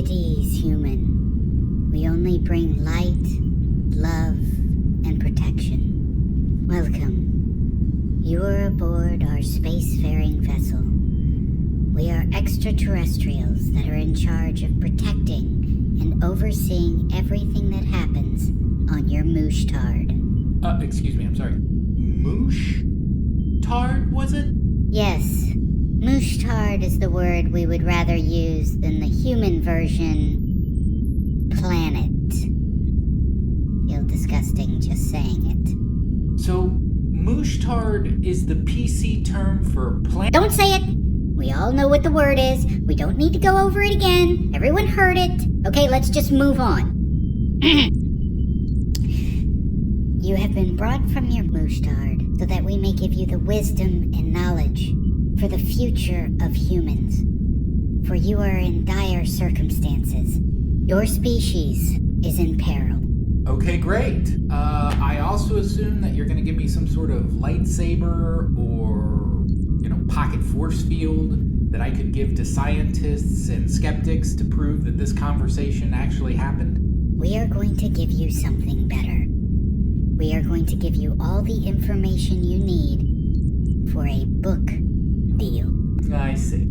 at ease, human. We only bring light, love, and protection. Welcome. You are aboard our spacefaring vessel. We are extraterrestrials that are in charge of protecting and overseeing everything that happens on your Moosh-tard. Excuse me, I'm sorry. Moosh-tard, was it? Yes. Moosh-tard is the word we would rather use than the human version, planet. Feel disgusting just saying it. So, Moosh-tard is the PC term for planet? Don't say it! We all know what the word is. We don't need to go over it again. Everyone heard it. Okay, let's just move on. You have been brought from your Moosh-tard so that we may give you the wisdom and knowledge for the future of humans. For you are in dire circumstances. Your species is in peril. Okay, great. I also assume that you're going to give me some sort of lightsaber or, pocket force field that I could give to scientists and skeptics to prove that this conversation actually happened. We are going to give you something better. We are going to give you all the information you need for a book deal. I see.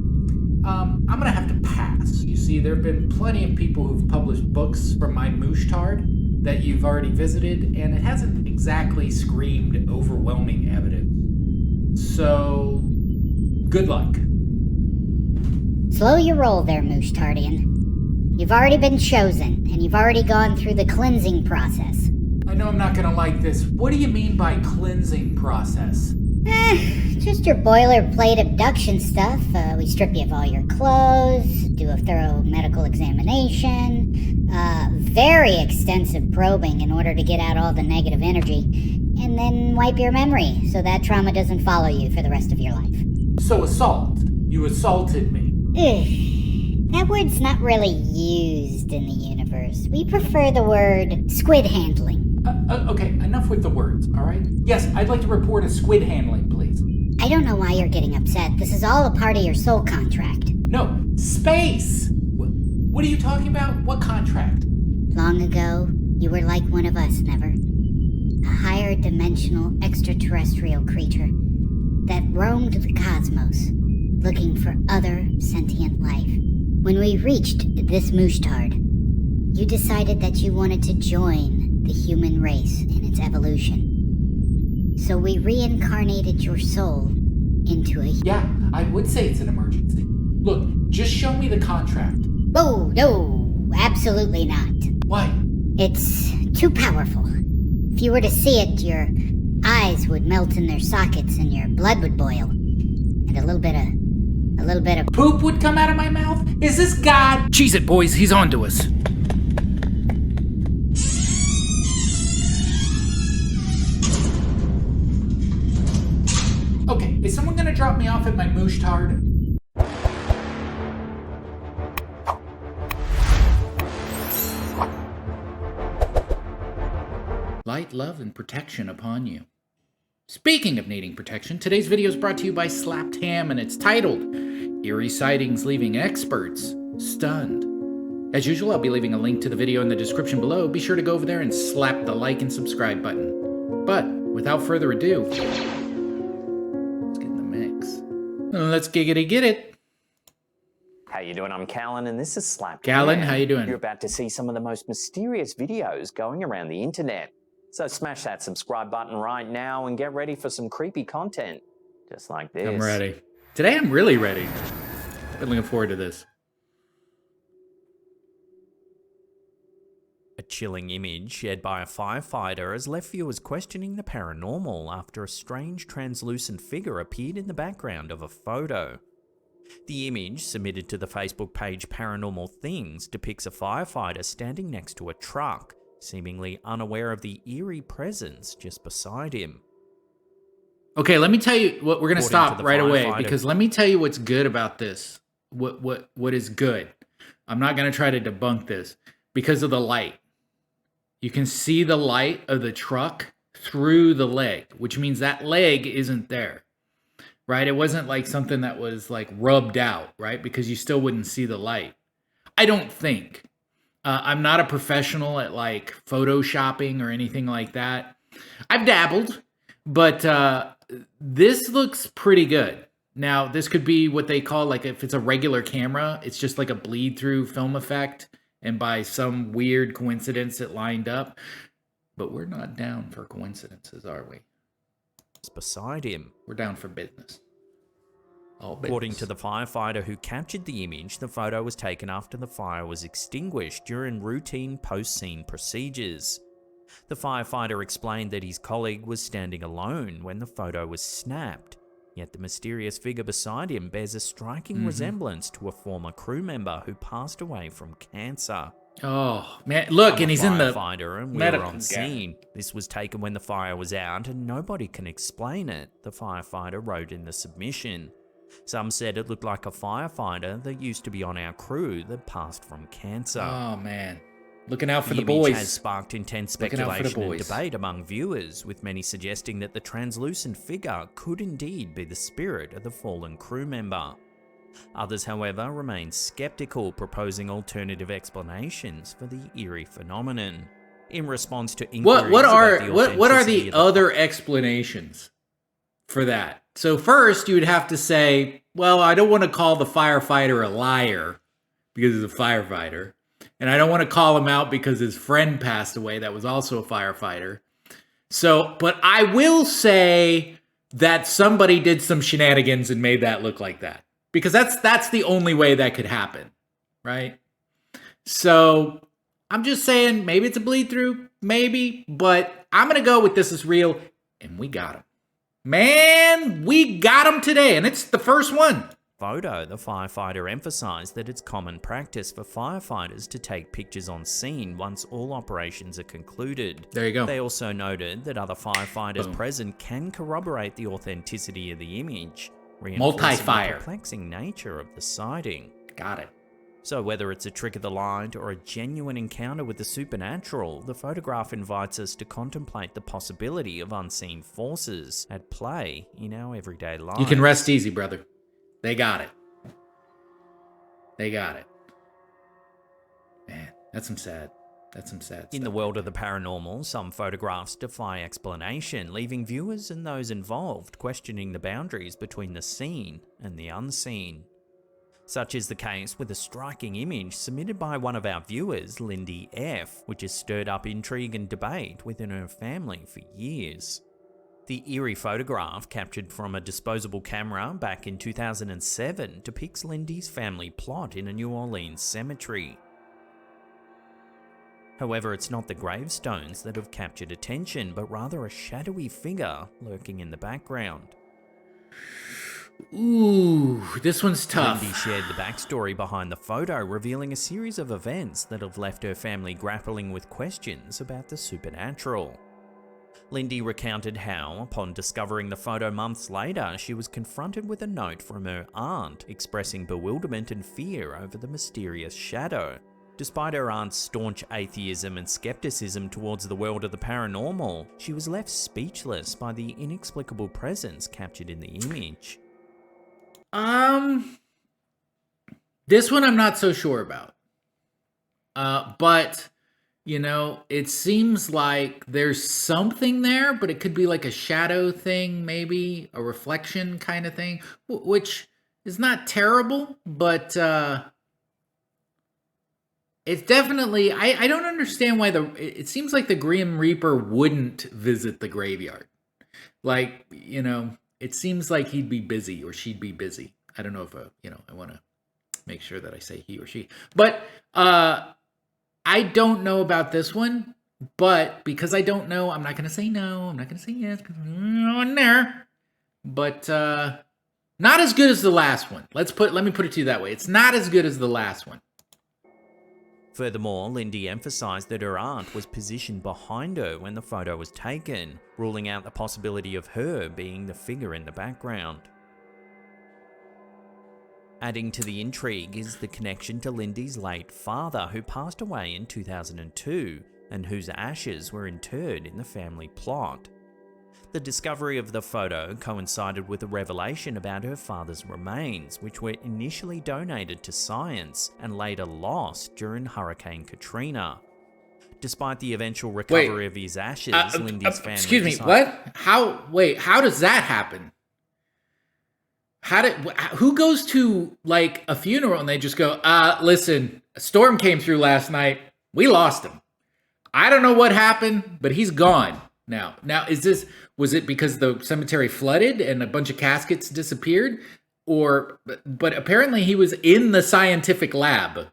I'm going to have to pass. You see, there have been plenty of people who've published books from my Moosh-tard that you've already visited, and it hasn't exactly screamed overwhelming evidence. So, good luck. Slow your roll there, Moosh-tardian. You've already been chosen, and you've already gone through the cleansing process. I know I'm not going to like this. What do you mean by cleansing process? Just your boilerplate abduction stuff. We strip you of all your clothes, do a thorough medical examination, very extensive probing in order to get out all the negative energy, and then wipe your memory so that trauma doesn't follow you for the rest of your life. So assault. You assaulted me. That word's not really used in the universe. We prefer the word squid handling. Okay, enough with the words, all right? Yes, I'd like to report a squid handling, please. I don't know why you're getting upset. This is all a part of your soul contract. No, space! What are you talking about? What contract? Long ago, you were like one of us, Never. A higher dimensional extraterrestrial creature that roamed the cosmos, looking for other sentient life. When we reached this Moosh-tard, you decided that you wanted to join the human race in its evolution. So we reincarnated your soul into a... Yeah, I would say it's an emergency. Look, just show me the contract. Oh, no, absolutely not. Why? It's too powerful. If you were to see it, your eyes would melt in their sockets and your blood would boil. And a little bit of poop would come out of my mouth? Is this God? Cheese it, boys, he's on to us. Okay, is someone gonna drop me off at my Moosh-tard? Light, love, and protection upon you. Speaking of needing protection, today's video is brought to you by SlappedHam, and it's titled, Eerie Sightings Leaving Experts Stunned. As usual, I'll be leaving a link to the video in the description below. Be sure to go over there and slap the like and subscribe button. But, without further ado, let's get in the mix. Let's giggity get it. How you doing? I'm Callan, and this is SlappedHam. Callan, how you doing? You're about to see some of the most mysterious videos going around the internet. So smash that subscribe button right now and get ready for some creepy content, just like this. I'm ready. Today I'm really ready. Been looking forward to this. A chilling image shared by a firefighter has left viewers questioning the paranormal after a strange translucent figure appeared in the background of a photo. The image, submitted to the Facebook page Paranormal Things, depicts a firefighter standing next to a truck, seemingly unaware of the eerie presence just beside him. Okay, let me tell you what we're going to stop right away, because let me tell you what's good about this. What is good. I'm not going to try to debunk this because of the light. You can see the light of the truck through the leg, which means that leg isn't there. Right? It wasn't like something that was like rubbed out, right? Because you still wouldn't see the light. I don't think. I'm not a professional at like photoshopping or anything like that. I've dabbled, but this looks pretty good. Now, this could be what they call, like, if it's a regular camera, it's just like a bleed through film effect, and by some weird coincidence it lined up. But we're not down for coincidences, are we? Beside him. We're down for business. All business. According to the firefighter who captured the image, the photo was taken after the fire was extinguished during routine post-scene procedures. The firefighter explained that his colleague was standing alone when the photo was snapped, yet the mysterious figure beside him bears a striking resemblance to a former crew member who passed away from cancer. Oh, man, look, and he's in the firefighter, and we were on scene. This was taken when the fire was out, and nobody can explain it, the firefighter wrote in the submission. Some said it looked like a firefighter that used to be on our crew that passed from cancer. Oh, man. Looking out for the image boys. Has sparked intense speculation and debate among viewers, with many suggesting that the translucent figure could indeed be the spirit of the fallen crew member. Others, however, remain skeptical, proposing alternative explanations for the eerie phenomenon. In response to inquiries what are the the other explanations for that? So first, you would have to say, well, I don't want to call the firefighter a liar because he's a firefighter. And I don't want to call him out because his friend passed away that was also a firefighter. So, but I will say that somebody did some shenanigans and made that look like that. Because that's the only way that could happen, right? So, I'm just saying, maybe it's a bleed through, maybe. But I'm going to go with this is real, and we got him. Man, we got him today, and it's the first one. Photo, the firefighter emphasized that it's common practice for firefighters to take pictures on scene once all operations are concluded. There you go. They also noted that other firefighters present can corroborate the authenticity of the image, reinforcing the perplexing nature of the sighting. Got it. So whether it's a trick of the light or a genuine encounter with the supernatural, the photograph invites us to contemplate the possibility of unseen forces at play in our everyday lives. You can rest easy, brother. They got it. They got it. Man, that's some sad stuff. In the world of the paranormal, some photographs defy explanation, leaving viewers and those involved questioning the boundaries between the seen and the unseen. Such is the case with a striking image submitted by one of our viewers, Lindy F., which has stirred up intrigue and debate within her family for years. The eerie photograph, captured from a disposable camera back in 2007, depicts Lindy's family plot in a New Orleans cemetery. However, it's not the gravestones that have captured attention, but rather a shadowy figure lurking in the background. Ooh, this one's tough. Lindy shared the backstory behind the photo, revealing a series of events that have left her family grappling with questions about the supernatural. Lindy recounted how, upon discovering the photo months later, she was confronted with a note from her aunt expressing bewilderment and fear over the mysterious shadow. Despite her aunt's staunch atheism and skepticism towards the world of the paranormal, she was left speechless by the inexplicable presence captured in the image. This one I'm not so sure about. But, you know, it seems like there's something there, but it could be like a shadow thing, maybe a reflection kind of thing, which is not terrible, but it's definitely, I don't understand why it seems like the Grim Reaper wouldn't visit the graveyard. Like, you know, it seems like he'd be busy or she'd be busy. I don't know if, I want to make sure that I say he or she. But I don't know about this one. But because I don't know, I'm not going to say no. I'm not going to say yes because I'm on there. But not as good as the last one. Let me put it to you that way. It's not as good as the last one. Furthermore, Lindy emphasized that her aunt was positioned behind her when the photo was taken, ruling out the possibility of her being the figure in the background. Adding to the intrigue is the connection to Lindy's late father, who passed away in 2002, and whose ashes were interred in the family plot. The discovery of the photo coincided with a revelation about her father's remains, which were initially donated to science and later lost during Hurricane Katrina. Despite the eventual recovery of his ashes, Lindy's family excuse me, decided... what? How does that happen? Who goes to, like, a funeral and they just go, listen, a storm came through last night. We lost him. I don't know what happened, but he's gone now. Now, was it because the cemetery flooded and a bunch of caskets disappeared? But apparently he was in the scientific lab.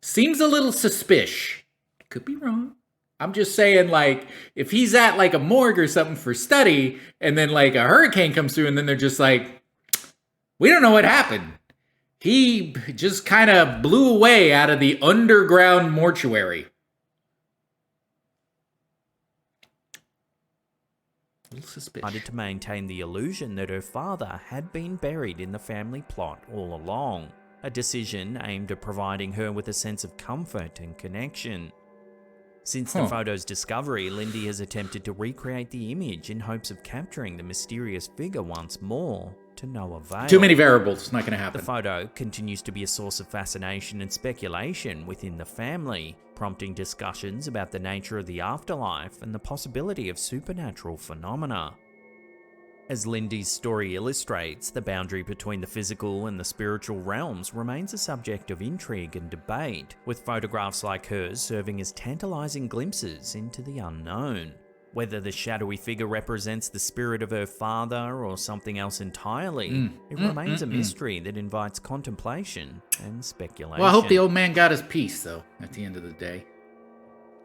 Seems a little suspicious. Could be wrong. I'm just saying, like, if he's at, like, a morgue or something for study, and then, like, a hurricane comes through, and then they're just like, we don't know what happened. He just kind of blew away out of the underground mortuary. A little suspicious. Decided to maintain the illusion that her father had been buried in the family plot all along, a decision aimed at providing her with a sense of comfort and connection. Since the photo's discovery, Lindy has attempted to recreate the image in hopes of capturing the mysterious figure once more, to no avail. Too many variables, it's not going to happen. The photo continues to be a source of fascination and speculation within the family, prompting discussions about the nature of the afterlife and the possibility of supernatural phenomena. As Lindy's story illustrates, the boundary between the physical and the spiritual realms remains a subject of intrigue and debate, with photographs like hers serving as tantalizing glimpses into the unknown. Whether the shadowy figure represents the spirit of her father or something else entirely, it remains a mystery that invites contemplation and speculation. Well, I hope the old man got his piece, though, at the end of the day.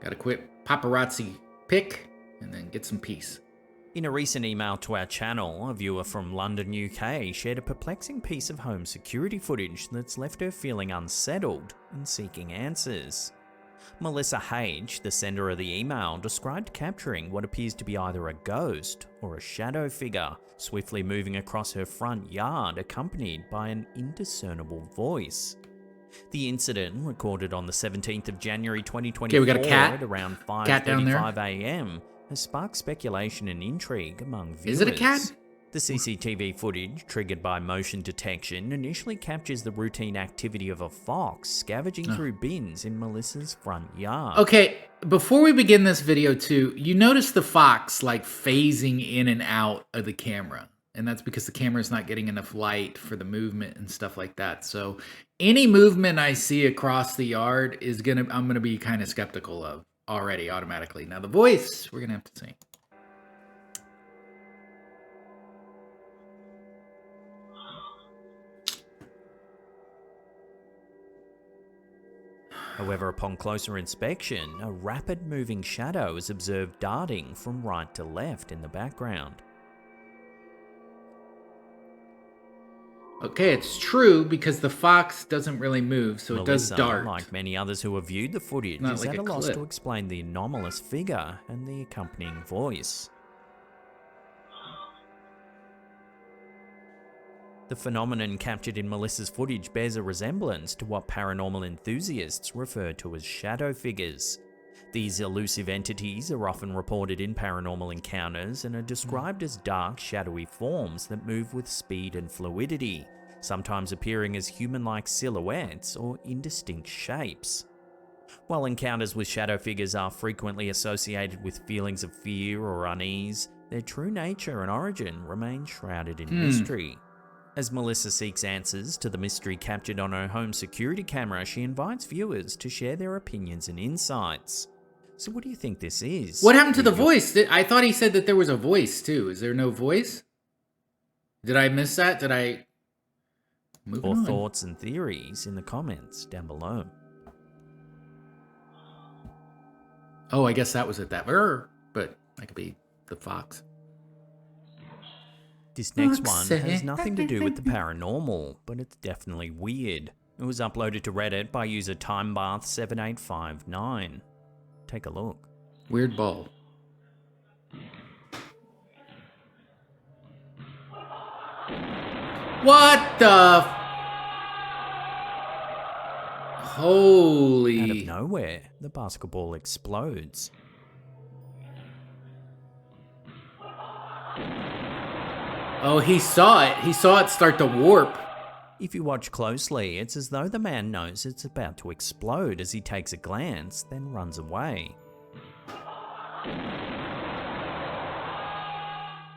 Gotta quit paparazzi pic and then get some peace. In a recent email to our channel, a viewer from London, UK shared a perplexing piece of home security footage that's left her feeling unsettled and seeking answers. Melissa H., the sender of the email, described capturing what appears to be either a ghost or a shadow figure swiftly moving across her front yard, accompanied by an indiscernible voice. The incident, recorded on the 17th of January 2024 we got a cat. at around Cat down there. 5:35 a.m., has sparked speculation and intrigue among viewers. Is it a cat? The CCTV footage, triggered by motion detection, initially captures the routine activity of a fox scavenging through bins in Melissa's front yard. Okay, before we begin this video too, you notice the fox like phasing in and out of the camera. And that's because the camera is not getting enough light for the movement and stuff like that. So any movement I see across the yard is I'm gonna be kind of skeptical of already automatically. Now the voice, we're gonna have to see. However, upon closer inspection, a rapid moving shadow is observed darting from right to left in the background. Okay, it's true because the fox doesn't really move, so it does Melissa, dart. like many others who have viewed the footage, Not is like at a a loss clip. to explain the anomalous figure and the accompanying voice. The phenomenon captured in Melissa's footage bears a resemblance to what paranormal enthusiasts refer to as shadow figures. These elusive entities are often reported in paranormal encounters and are described as dark, shadowy forms that move with speed and fluidity, sometimes appearing as human-like silhouettes or indistinct shapes. While encounters with shadow figures are frequently associated with feelings of fear or unease, their true nature and origin remain shrouded in mystery. As Melissa seeks answers to the mystery captured on her home security camera, she invites viewers to share their opinions and insights. So what do you think this is? What happened to the voice? I thought he said that there was a voice too. Is there no voice? Did I miss that? Did I... Moving Or on. thoughts and theories in the comments down below. Oh, I guess that was it. But that could be the fox. This next one has nothing to do with the paranormal, but it's definitely weird. It was uploaded to Reddit by user TimeBath7859. Take a look. Weird ball. What the... Holy... Out of nowhere, the basketball explodes. Oh, he saw it. He saw it start to warp. If you watch closely, it's as though the man knows it's about to explode as he takes a glance, then runs away.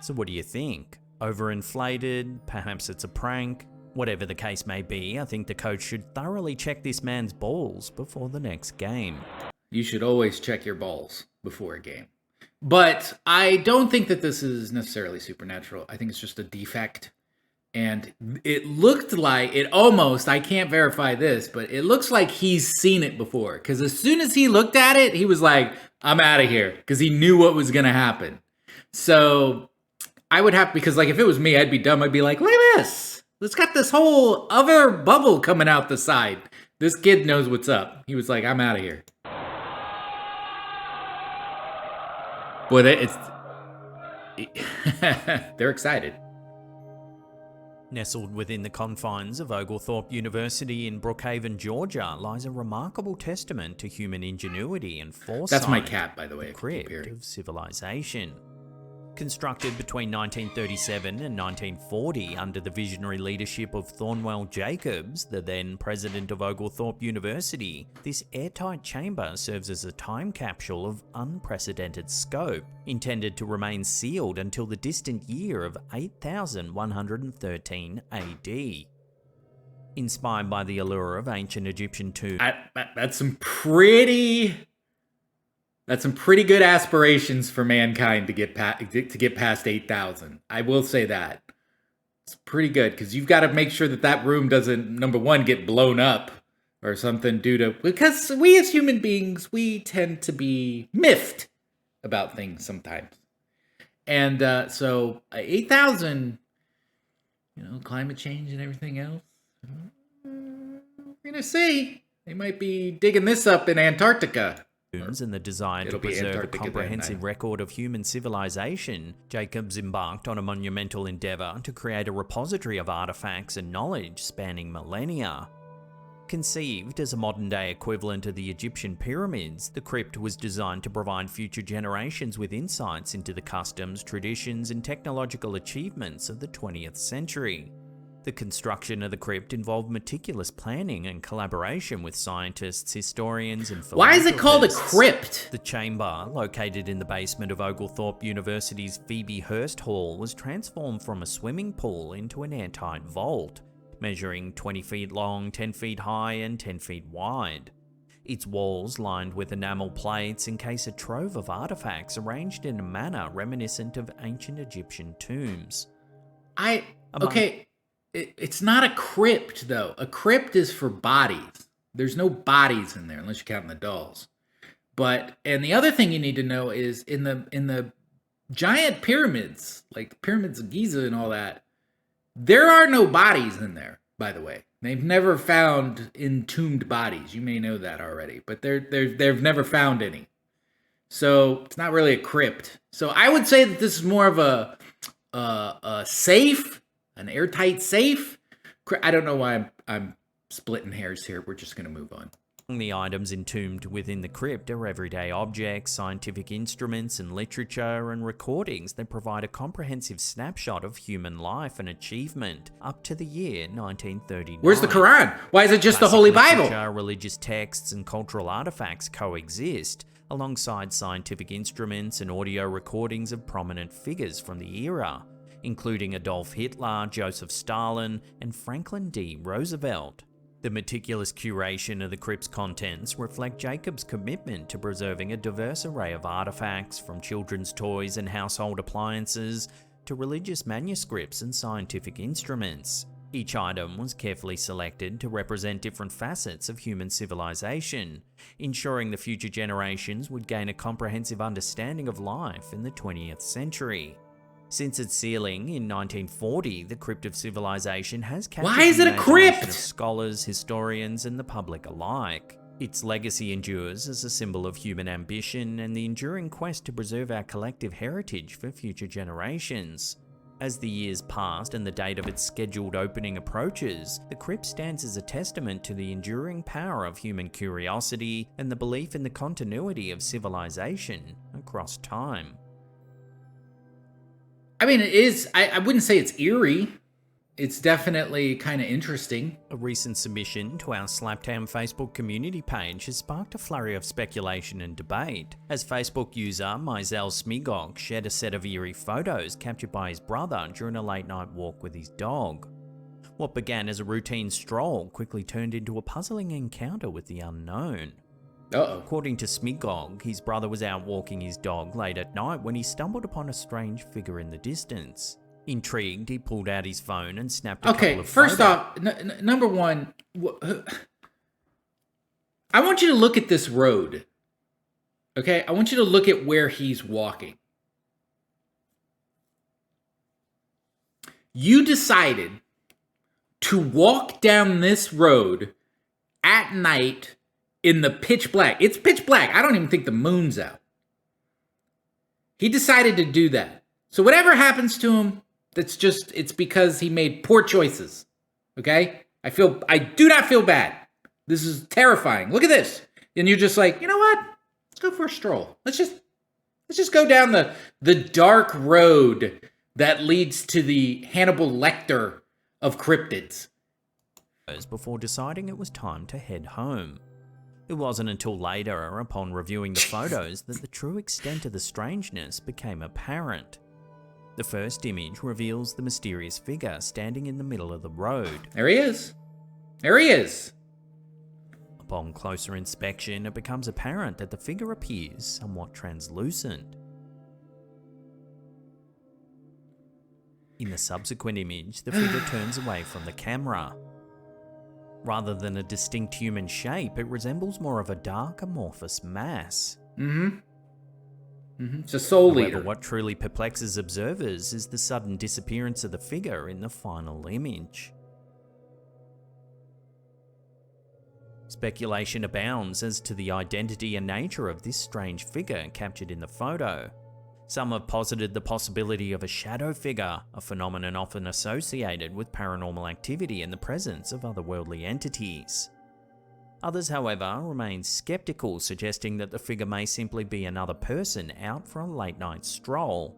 So what do you think? Overinflated? Perhaps it's a prank? Whatever the case may be, I think the coach should thoroughly check this man's balls before the next game. You should always check your balls before a game. But I don't think that this is necessarily supernatural. I think it's just a defect. And it looked like, it almost, I can't verify this, but it looks like he's seen it before. Because as soon as he looked at it, he was like, I'm out of here. Because he knew what was going to happen. So I would have, because like if it was me, I'd be dumb. I'd be like, look at this. It's got this whole other bubble coming out the side. This kid knows what's up. He was like, I'm out of here. Boy, they're excited. Nestled within the confines of Oglethorpe University in Brookhaven, Georgia, lies a remarkable testament to human ingenuity and foresight. That's my cat, by the way. The crypt of civilization. Constructed between 1937 and 1940 under the visionary leadership of Thornwell Jacobs, the then president of Oglethorpe University, this airtight chamber serves as a time capsule of unprecedented scope, intended to remain sealed until the distant year of 8113 AD. Inspired by the allure of ancient Egyptian tombs. That's some pretty good aspirations for mankind to get past 8,000. I will say that. It's pretty good, because you've got to make sure that room doesn't, number one, get blown up or something because we as human beings, we tend to be miffed about things sometimes. And so 8,000, climate change and everything else, we're going to see. They might be digging this up in Antarctica. And the desire to preserve a comprehensive record of human civilization, Jacobs embarked on a monumental endeavour to create a repository of artefacts and knowledge spanning millennia. Conceived as a modern-day equivalent of the Egyptian pyramids, the crypt was designed to provide future generations with insights into the customs, traditions, and technological achievements of the 20th century. The construction of the crypt involved meticulous planning and collaboration with scientists, historians, and philanthropists. Why is it called a crypt? The chamber, located in the basement of Oglethorpe University's Phoebe Hearst Hall, was transformed from a swimming pool into an airtight vault, measuring 20 feet long, 10 feet high, and 10 feet wide. Its walls, lined with enamel plates, encase a trove of artifacts arranged in a manner reminiscent of ancient Egyptian tombs. It's not a crypt, though. A crypt is for bodies. There's no bodies in there, unless you're counting the dolls. And the other thing you need to know is in the giant pyramids, like the pyramids of Giza and all that, there are no bodies in there, by the way. They've never found entombed bodies. You may know that already, but they've never found any. So it's not really a crypt. So I would say that this is more of a safe, an airtight safe. I don't know why I'm splitting hairs here. We're just going to move on. The items entombed within the crypt are everyday objects, scientific instruments, and literature and recordings that provide a comprehensive snapshot of human life and achievement up to the year 1939. Where's the Quran? Why is it just the Holy Bible? Religious texts and cultural artifacts coexist, alongside scientific instruments and audio recordings of prominent figures from the era, including Adolf Hitler, Joseph Stalin, and Franklin D. Roosevelt. The meticulous curation of the crypt's contents reflect Jacobs' commitment to preserving a diverse array of artifacts, from children's toys and household appliances to religious manuscripts and scientific instruments. Each item was carefully selected to represent different facets of human civilization, ensuring the future generations would gain a comprehensive understanding of life in the 20th century. Since its sealing in 1940, the Crypt of Civilization has captured Why is it a crypt? of scholars, historians, and the public alike. Its legacy endures as a symbol of human ambition and the enduring quest to preserve our collective heritage for future generations. As the years passed and the date of its scheduled opening approaches, the crypt stands as a testament to the enduring power of human curiosity and the belief in the continuity of civilization across time. I mean, it is, I wouldn't say it's eerie. It's definitely kind of interesting. A recent submission to our SlappedHam Facebook community page has sparked a flurry of speculation and debate, as Facebook user Mizell Smigog shared a set of eerie photos captured by his brother during a late-night walk with his dog. What began as a routine stroll quickly turned into a puzzling encounter with the unknown. Uh-oh. According to Smigog, his brother was out walking his dog late at night when he stumbled upon a strange figure in the distance. Intrigued, he pulled out his phone and snapped a couple of first photos. off, number one, I want you to look at this road. Okay? I want you to look at where he's walking. You decided to walk down this road at night in the pitch black. It's pitch black. I don't even think the moon's out. He decided to do that. So whatever happens to him, it's because he made poor choices. Okay? I do not feel bad. This is terrifying. Look at this. And you're just like, you know what? Let's go for a stroll. Let's just go down the dark road that leads to the Hannibal Lecter of cryptids. Before deciding it was time to head home. It wasn't until later, upon reviewing the photos, that the true extent of the strangeness became apparent. The first image reveals the mysterious figure standing in the middle of the road. There he is. There he is. Upon closer inspection, it becomes apparent that the figure appears somewhat translucent. In the subsequent image, the figure turns away from the camera. Rather than a distinct human shape, it resembles more of a dark amorphous mass. It's a soul However, eater. what truly perplexes observers is the sudden disappearance of the figure in the final image. Speculation abounds as to the identity and nature of this strange figure captured in the photo. Some have posited the possibility of a shadow figure, a phenomenon often associated with paranormal activity and the presence of otherworldly entities. Others, however, remain skeptical, suggesting that the figure may simply be another person out for a late-night stroll.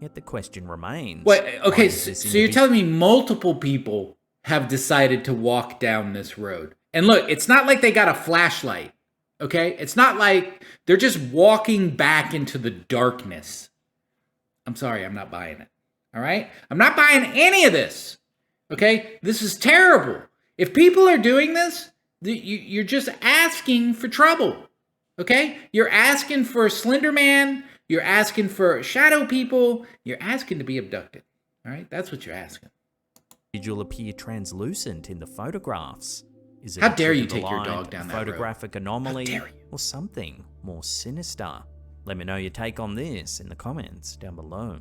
Yet the question remains. Wait, okay, why is this so you're telling me multiple people have decided to walk down this road. And look, it's not like they got a flashlight, okay? It's not like they're just walking back into the darkness. I'm sorry, I'm not buying it, all right? I'm not buying any of this, okay? This is terrible. If people are doing this, you're just asking for trouble, okay? You're asking for Slender Man. You're asking for shadow people. You're asking to be abducted, all right? That's what you're asking. Individual appear translucent in the photographs. Is it How a dare you trick of the take your light, dog down a that road? photographic anomaly, How dare you? or something more sinister? Let me know your take on this in the comments down below.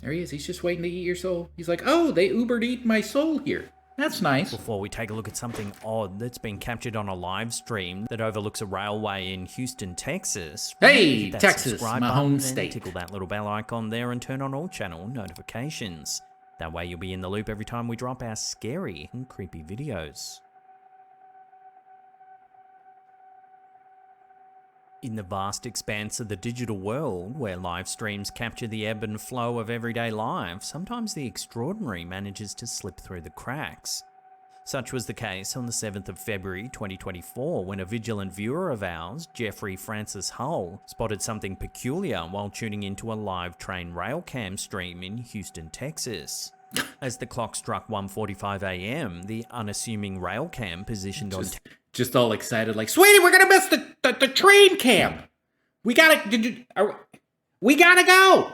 There he is. He's just waiting to eat your soul. He's like, oh, they Ubered eat my soul here. That's nice. Before we take a look at something odd that's been captured on a live stream that overlooks a railway in Houston, Texas. Hey, hit that Texas, subscribe my button home and state. Tickle that little bell icon there and turn on all channel notifications. That way you'll be in the loop every time we drop our scary and creepy videos. In the vast expanse of the digital world, where live streams capture the ebb and flow of everyday life, sometimes the extraordinary manages to slip through the cracks. Such was the case on the 7th of February 2024 when a vigilant viewer of ours, Jeffrey Francis Hull, spotted something peculiar while tuning into a live train rail cam stream in Houston, Texas. As the clock struck 1:45 AM, the unassuming rail cam positioned on Just all excited, like, sweetie, we're gonna miss the train cam. We gotta go.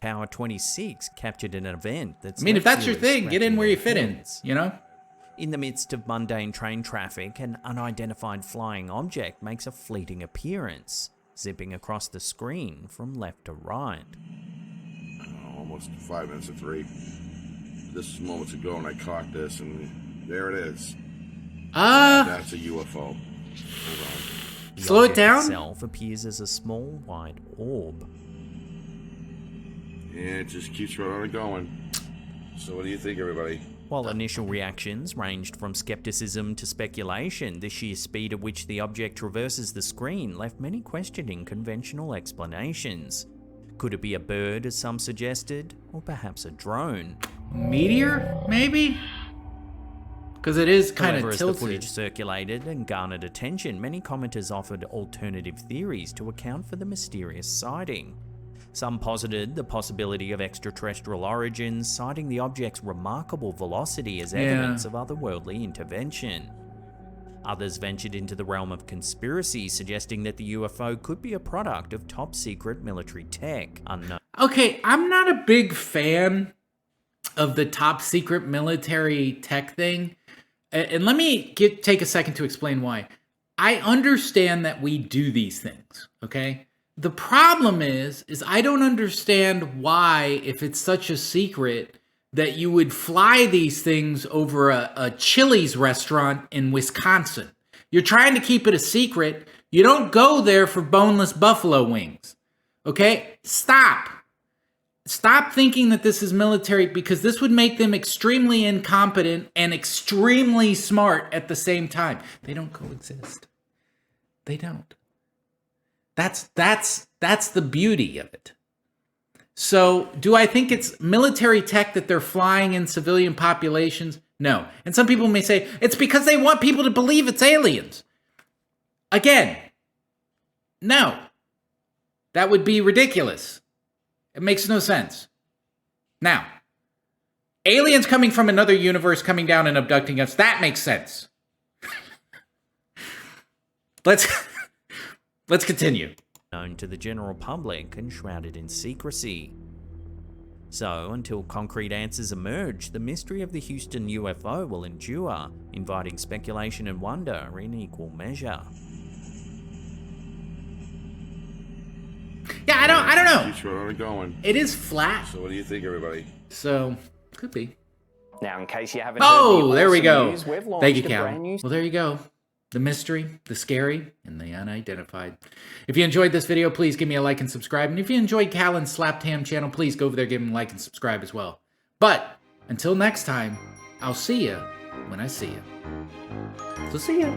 Tower 26 captured an event that's... I mean, if left that's your viewers thing, get in scratching where you their fit in, heads. you know? In the midst of mundane train traffic, an unidentified flying object makes a fleeting appearance, zipping across the screen from left to right. Almost 5 minutes to 3. This was moments ago, and I caught this, and there it is. That's a UFO. Hold on. The Slow it object down. itself appears as a small white orb. Yeah, it just keeps right on going. So what do you think, everybody? While initial reactions ranged from skepticism to speculation, the sheer speed at which the object traverses the screen left many questioning conventional explanations. Could it be a bird, as some suggested, or perhaps a drone? Meteor, maybe? Because it is kind However, of as the tilted. footage circulated and garnered attention, many commenters offered alternative theories to account for the mysterious sighting. Some posited the possibility of extraterrestrial origins, citing the object's remarkable velocity as evidence of otherworldly intervention. Others ventured into the realm of conspiracy, suggesting that the UFO could be a product of top-secret military tech. Okay, I'm not a big fan of the top-secret military tech thing. And let me take a second to explain why. I understand that we do these things, okay? The problem is I don't understand why, if it's such a secret, that you would fly these things over a Chili's restaurant in Wisconsin. You're trying to keep it a secret. You don't go there for boneless buffalo wings, okay? Stop. Stop thinking that this is military, because this would make them extremely incompetent and extremely smart at the same time. They don't coexist. They don't. That's the beauty of it. So, do I think it's military tech that they're flying in civilian populations? No. And some people may say, it's because they want people to believe it's aliens. Again, no. That would be ridiculous. It makes no sense. Now, aliens coming from another universe coming down and abducting us, that makes sense. Let's continue. Known to the general public and shrouded in secrecy. So, until concrete answers emerge, the mystery of the Houston UFO will endure, inviting speculation and wonder in equal measure. Yeah, I don't know. Keeps right on going. It is flat, So what do you think, everybody? so could be. Now, in case you haven't heard Oh, the there we awesome go. news, we've launched Thank you, a Cal. brand new Well, there you go. The mystery, the scary, and the unidentified. If you enjoyed this video, please give me a like and subscribe. And if you enjoyed Cal and SlappedHam channel, please go over there, give him a like and subscribe as well. But until next time, I'll see you when I see you. So see ya.